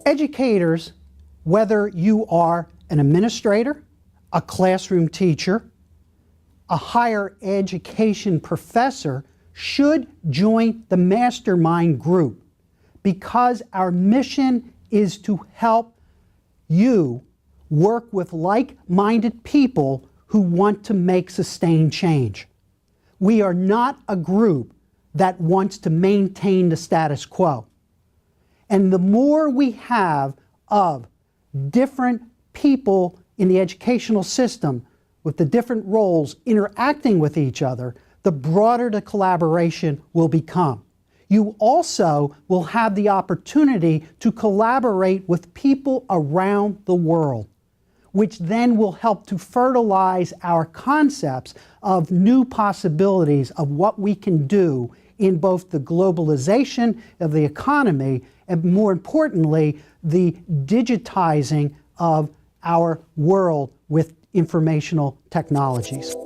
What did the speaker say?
Educators, whether you are an administrator, a classroom teacher, a higher education professor, should join the mastermind group, because our mission is to help you work with like-minded people who want to make sustained change. We are not a group that wants to maintain the status quo. And the more we have of different people in the educational system with the different roles interacting with each other, the broader the collaboration will become. You also will have the opportunity to collaborate with people around the world, which then will help to fertilize our concepts of new possibilities of what we can do in both the globalization of the economy and, more importantly, the digitizing of our world with informational technologies.